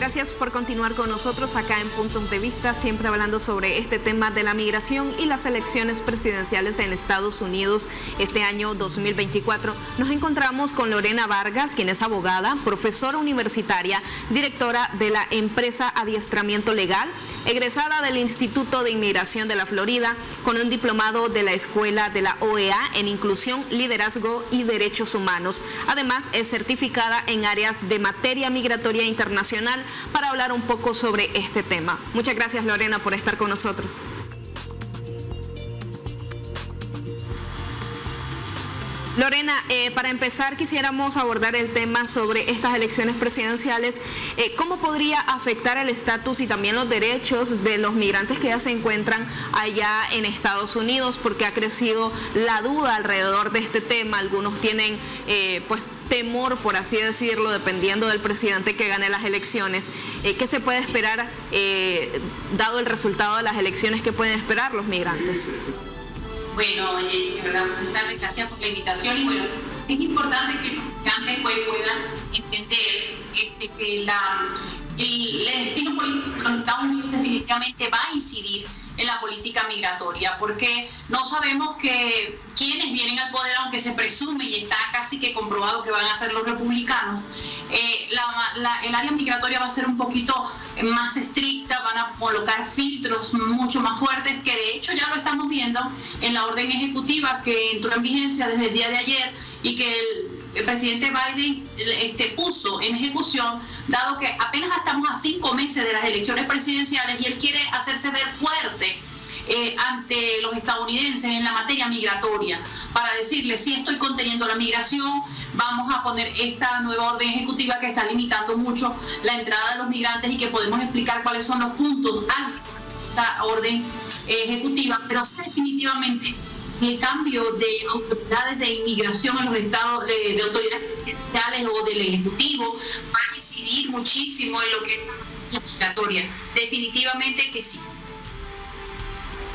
Gracias por continuar con nosotros acá en Puntos de Vista, siempre hablando sobre este tema de la migración y las elecciones presidenciales en Estados Unidos este año 2024. Nos encontramos con Lorena Vargas, quien es abogada, profesora universitaria, directora de la empresa Adiestramiento Legal, egresada del Instituto de Inmigración de la Florida, con un diplomado de la Escuela de la OEA en Inclusión, Liderazgo y Derechos Humanos. Además, es certificada en áreas de materia migratoria internacional para hablar un poco sobre este tema. Muchas gracias, Lorena, por estar con nosotros. Lorena, para empezar quisiéramos abordar el tema sobre estas elecciones presidenciales. ¿Cómo podría afectar el estatus y también los derechos de los migrantes que ya se encuentran allá en Estados Unidos? Porque ha crecido la duda alrededor de este tema. Algunos tienen temor, por así decirlo, dependiendo del presidente que gane las elecciones. ¿Qué se puede esperar, dado el resultado de las elecciones, que pueden esperar los migrantes? Bueno, de verdad, buenas tardes, gracias por la invitación. Y bueno, es importante que los migrantes puedan entender que el destino político de los Estados Unidos definitivamente va a incidir en la política migratoria, porque no sabemos que quienes vienen al poder, aunque se presume y está casi que comprobado que van a ser los republicanos, el área migratoria va a ser un poquito más estricta, van a colocar filtros mucho más fuertes, que de hecho ya lo estamos viendo en la orden ejecutiva que entró en vigencia desde el día de ayer y que el presidente Biden puso en ejecución, dado que apenas estamos a 5 meses de las elecciones presidenciales y él quiere hacerse ver fuerte ante los estadounidenses en la materia migratoria, para decirles: si estoy conteniendo la migración, vamos a poner esta nueva orden ejecutiva que está limitando mucho la entrada de los migrantes y que podemos explicar cuáles son los puntos a esta orden ejecutiva, pero sí, definitivamente el cambio de autoridades de inmigración en los estados, de autoridades presidenciales o del Ejecutivo, va a incidir muchísimo en lo que es la migratoria. Definitivamente que sí.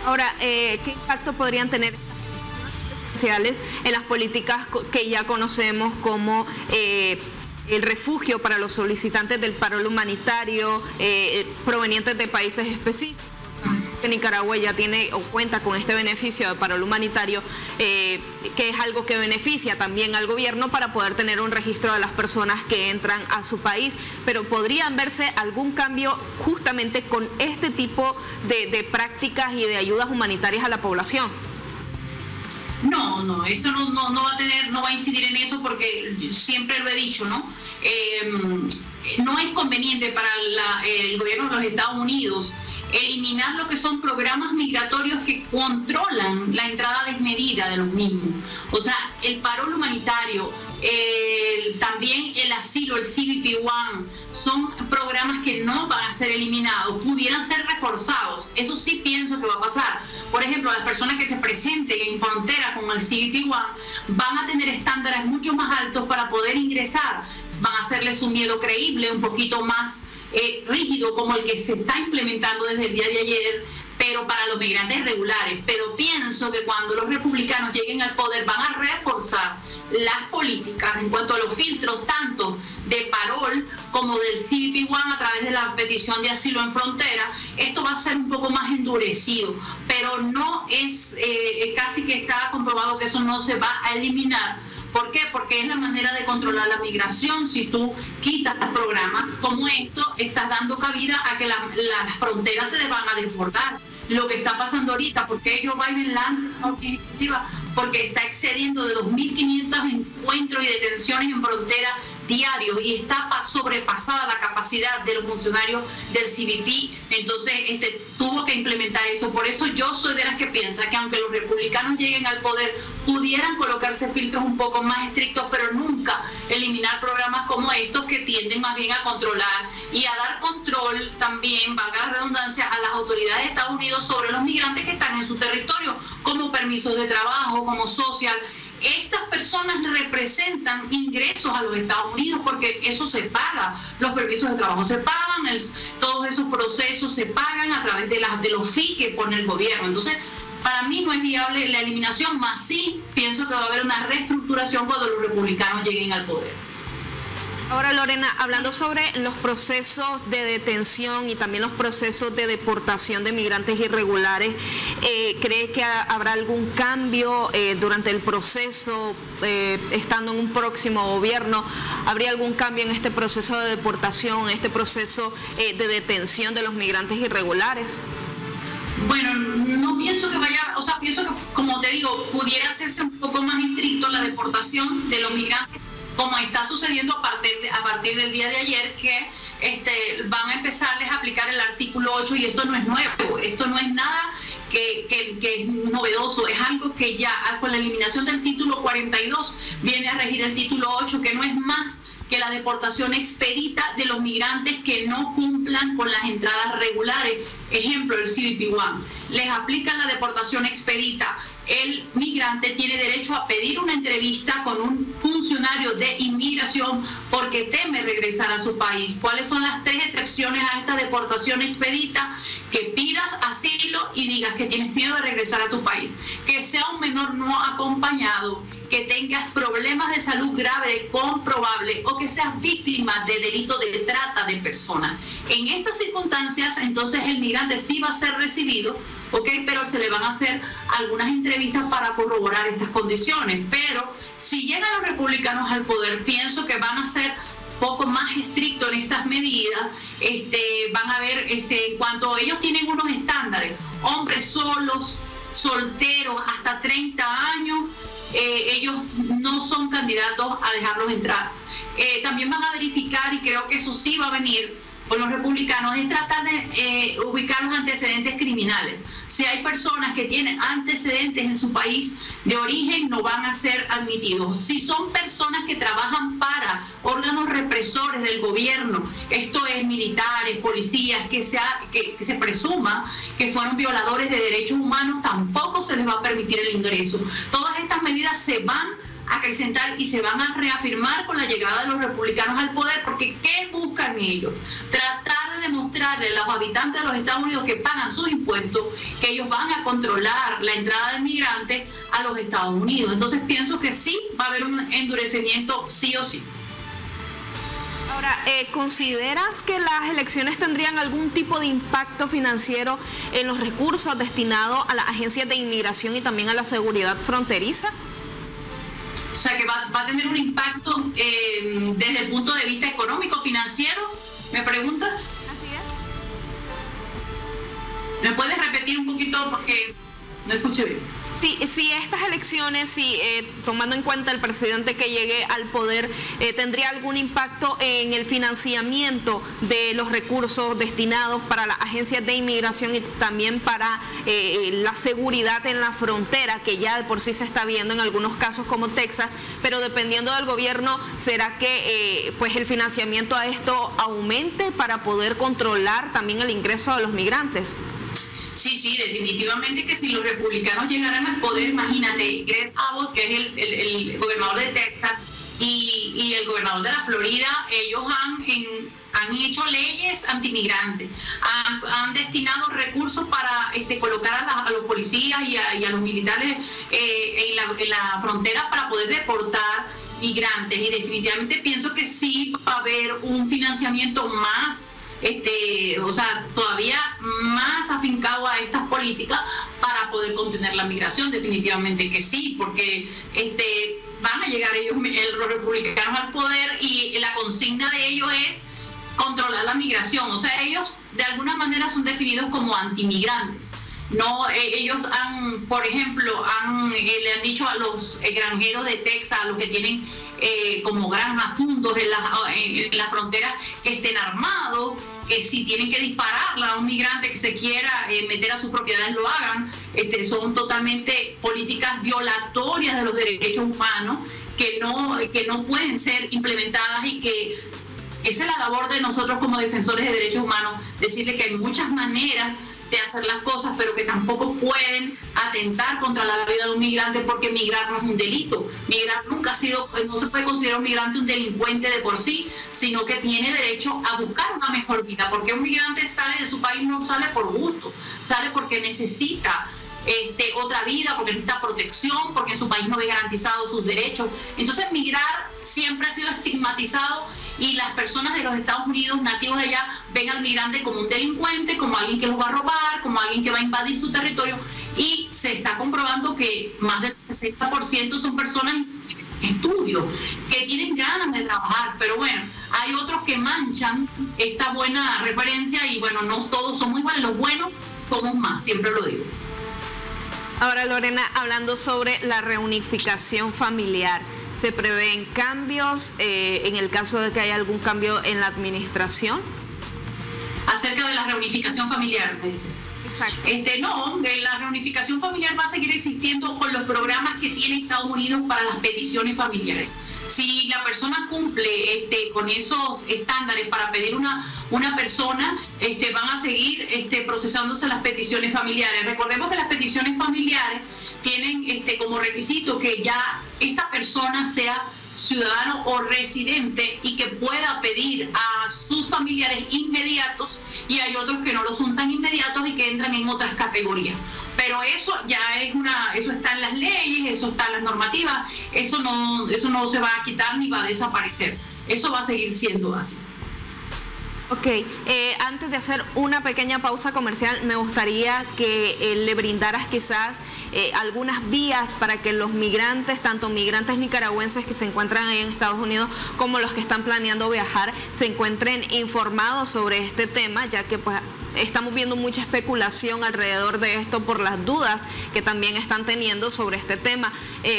Ahora, ¿qué impacto podrían tener en las políticas que ya conocemos, como el refugio para los solicitantes del paro humanitario provenientes de países específicos? Que Nicaragua ya tiene o cuenta con este beneficio de paro humanitario, que es algo que beneficia también al gobierno para poder tener un registro de las personas que entran a su país. Pero ¿podrían verse algún cambio justamente con este tipo de prácticas y de ayudas humanitarias a la población? No, esto no va a incidir en eso, porque siempre lo he dicho, ¿no? No es conveniente para el gobierno de los Estados Unidos eliminar lo que son programas migratorios que controlan la entrada desmedida de los mismos. O sea, el paro humanitario, también el asilo, el CBP-1, son programas que no van a ser eliminados, pudieran ser reforzados. Eso sí pienso que va a pasar. Por ejemplo, las personas que se presenten en frontera con el CBP-1 van a tener estándares mucho más altos para poder ingresar. Van a hacerles un miedo creíble, un poquito más rígido, como el que se está implementando desde el día de ayer, pero para los migrantes regulares. Pero pienso que cuando los republicanos lleguen al poder van a reforzar las políticas en cuanto a los filtros, tanto de parol como del CBP-1 a través de la petición de asilo en frontera. Esto va a ser un poco más endurecido, pero no es casi que está comprobado que eso no se va a eliminar. ¿Por qué? Porque es la manera de controlar la migración. Si tú quitas programas como esto, estás dando cabida a que las fronteras se van a desbordar. Lo que está pasando ahorita, porque Joe Biden lanza esta orden ejecutiva, porque está excediendo de 2.500 encuentros y detenciones en frontera diarios y está sobrepasada la capacidad de los funcionarios del CBP. Entonces tuvo que implementar esto. Por eso yo soy de las que piensa que aunque los republicanos lleguen al poder, pudieran colocarse filtros un poco más estrictos, pero nunca eliminar programas como estos, que tienden más bien a controlar y a dar control también, valga la redundancia, a las autoridades de Estados Unidos sobre los migrantes que están en su territorio, como permisos de trabajo, como social. Estas personas representan ingresos a los Estados Unidos, porque eso se paga, los permisos de trabajo se pagan, todos esos procesos se pagan a través de los fees que pone el gobierno. Entonces, para mí no es viable la eliminación, más sí pienso que va a haber una reestructuración cuando los republicanos lleguen al poder. Ahora, Lorena, hablando sobre los procesos de detención y también los procesos de deportación de migrantes irregulares, ¿cree que habrá algún cambio durante el proceso, estando en un próximo gobierno? ¿Habría algún cambio en este proceso de deportación, en este proceso de detención de los migrantes irregulares? Bueno, no pienso que vaya, o sea, pienso que, como te digo, pudiera hacerse un poco más estricto la deportación de los migrantes, como está sucediendo a partir del día de ayer, que van a empezarles a aplicar el artículo 8, y esto no es nuevo, esto no es nada que es novedoso, es algo que ya con la eliminación del título 42 viene a regir el título 8, que no es más que la deportación expedita de los migrantes que no cumplan con las entradas regulares. Ejemplo, el CBP-1. Les aplican la deportación expedita. El migrante tiene derecho a pedir una entrevista con un funcionario de inmigración porque teme regresar a su país. ¿Cuáles son las 3 excepciones a esta deportación expedita? Que pidas asilo y digas que tienes miedo de regresar a tu país, que sea un menor no acompañado, que tengas problemas de salud grave comprobable o que seas víctima de delito de trata de personas. En estas circunstancias, entonces el migrante sí va a ser recibido, ¿ok? Pero se le van a hacer algunas entrevistas para corroborar estas condiciones. Pero si llegan los republicanos al poder, pienso que van a ser poco más estrictos en estas medidas. Van a ver, en cuanto ellos tienen unos estándares, hombres solos, solteros, hasta 30 años, ellos no son candidatos a dejarlos entrar. También van a verificar, y creo que eso sí va a venir con los republicanos, es tratar de ubicar los antecedentes criminales. Si hay personas que tienen antecedentes en su país de origen, no van a ser admitidos. Si son personas que trabajan para órganos represores del gobierno, esto es militares, policías, que se presuma que fueron violadores de derechos humanos, tampoco se les va a permitir el ingreso. Todas estas medidas se van a acrecentar y se van a reafirmar con la llegada de los republicanos al poder, porque ¿qué buscan ellos? Tratar de demostrarle a los habitantes de los Estados Unidos que pagan sus impuestos que ellos van a controlar la entrada de migrantes a los Estados Unidos. Entonces pienso que sí va a haber un endurecimiento sí o sí. Ahora, ¿consideras que las elecciones tendrían algún tipo de impacto financiero en los recursos destinados a las agencias de inmigración y también a la seguridad fronteriza? O sea, que va a tener un impacto desde el punto de vista económico, financiero, ¿me preguntas? Así es. ¿Me puedes repetir un poquito porque no escuché bien? Si estas elecciones, tomando en cuenta el presidente que llegue al poder, tendría algún impacto en el financiamiento de los recursos destinados para las agencias de inmigración y también para la seguridad en la frontera, que ya de por sí se está viendo en algunos casos como Texas, pero dependiendo del gobierno, ¿será que pues el financiamiento a esto aumente para poder controlar también el ingreso de los migrantes? Sí, definitivamente que si los republicanos llegaran al poder, imagínate, Greg Abbott, que es el gobernador de Texas, y el gobernador de la Florida, ellos han hecho leyes antimigrantes, han destinado recursos para colocar a los policías y a los militares en la frontera para poder deportar migrantes, y definitivamente pienso que sí va a haber un financiamiento más todavía más afincado a estas políticas para poder contener la migración. Definitivamente que sí, porque van a llegar ellos, los republicanos, al poder, y la consigna de ellos es controlar la migración. O sea, ellos de alguna manera son definidos como antimigrantes. No, ellos por ejemplo, le han dicho a los granjeros de Texas, a los que tienen como granjas, fundos en la frontera, que estén armados, que si tienen que dispararla a un migrante que se quiera meter a sus propiedades, lo hagan. Son totalmente políticas violatorias de los derechos humanos que no pueden ser implementadas, y que esa es la labor de nosotros como defensores de derechos humanos, decirle que hay muchas maneras de hacer las cosas, pero que tampoco pueden atentar contra la vida de un migrante, porque migrar no es un delito. Migrar no se puede considerar un migrante un delincuente de por sí, sino que tiene derecho a buscar una mejor vida, porque un migrante sale de su país, no sale por gusto, sale porque necesita otra vida, porque necesita protección, porque en su país no ve garantizados sus derechos. Entonces migrar siempre ha sido estigmatizado, y las personas de los Estados Unidos, nativos de allá, ven al migrante como un delincuente, como alguien que los va a robar, como alguien que va a invadir su territorio, y se está comprobando que más del 60% son personas en estudio, que tienen ganas de trabajar, pero bueno, hay otros que manchan esta buena referencia y bueno, no todos somos iguales, los buenos somos más, siempre lo digo. Ahora, Lorena, hablando sobre la reunificación familiar, ¿se prevén cambios en el caso de que haya algún cambio en la administración? Acerca de la reunificación familiar, me dices. Exacto. No, la reunificación familiar va a seguir existiendo con los programas que tiene Estados Unidos para las peticiones familiares. Si la persona cumple con esos estándares para pedir una persona, van a seguir procesándose las peticiones familiares. Recordemos que las peticiones familiares tienen como requisito que ya esta persona sea ciudadano o residente y que pueda pedir a sus familiares inmediatos, y hay otros que no lo son tan inmediatos y que entran en otras categorías. Pero eso ya eso está en las leyes, eso está en las normativas, eso no se va a quitar ni va a desaparecer. Eso va a seguir siendo así. Ok, antes de hacer una pequeña pausa comercial, me gustaría que le brindaras quizás algunas vías para que los migrantes, tanto migrantes nicaragüenses que se encuentran ahí en Estados Unidos como los que están planeando viajar, se encuentren informados sobre este tema, ya que pues estamos viendo mucha especulación alrededor de esto por las dudas que también están teniendo sobre este tema.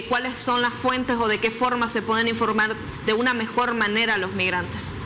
¿Cuáles son las fuentes o de qué forma se pueden informar de una mejor manera a los migrantes?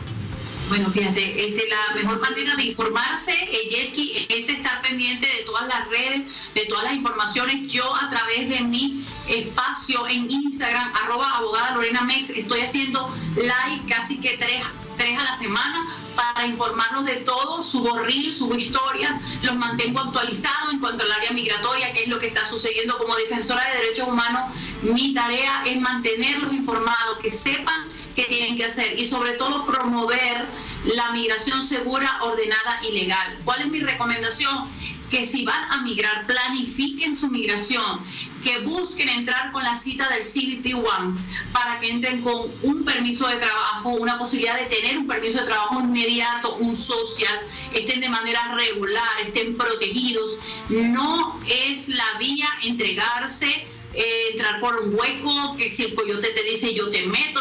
Bueno, fíjate, la mejor manera de informarse, Yelki, es estar pendiente de todas las redes, de todas las informaciones. Yo a través de mi espacio en Instagram, @abogadalorenamex, estoy haciendo live casi que tres a la semana para informarnos de todo, subo reels, subo historias, los mantengo actualizados en cuanto al área migratoria, qué es lo que está sucediendo. Como defensora de derechos humanos, mi tarea es mantenerlos informados, que sepan qué tienen que hacer y sobre todo promover la migración segura, ordenada y legal. ¿Cuál es mi recomendación? Que si van a migrar, planifiquen su migración, que busquen entrar con la cita del CBP-1 para que entren con un permiso de trabajo, una posibilidad de tener un permiso de trabajo inmediato, un social, estén de manera regular, estén protegidos. No es la vía entregarse, entrar por un hueco, que si el coyote te dice yo te meto,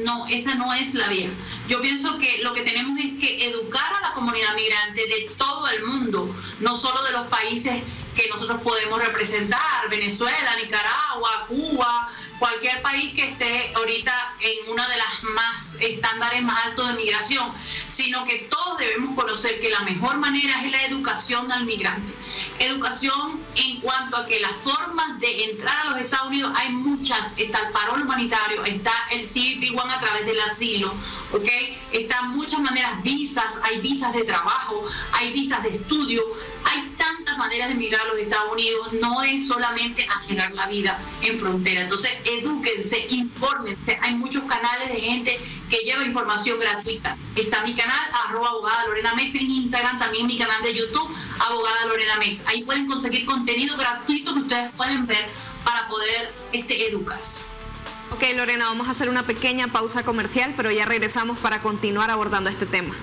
no, esa no es la vía. Yo pienso que lo que tenemos es que educar a la comunidad migrante de todo el mundo, no solo de los países que nosotros podemos representar, Venezuela, Nicaragua, Cuba, cualquier país que esté ahorita en uno de las estándares más altos de migración, sino que todos debemos conocer que la mejor manera es la educación al migrante. Educación en cuanto a que las formas de entrar a los Estados Unidos hay muchas. Está el parol humanitario, está el CBP-1 a través del asilo, ¿ok? Están muchas maneras, visas, hay visas de trabajo, hay visas de estudio, hay tantas maneras de emigrar a los Estados Unidos, no es solamente arriesgar la vida en frontera. Entonces, edúquense, infórmense, hay muchos canales de gente que lleva información gratuita. Está mi canal, @abogadalorenamex, en Instagram, también mi canal de YouTube, @abogadalorenamex. Ahí pueden conseguir contenido gratuito que ustedes pueden ver para poder educarse. Ok, Lorena, vamos a hacer una pequeña pausa comercial, pero ya regresamos para continuar abordando este tema.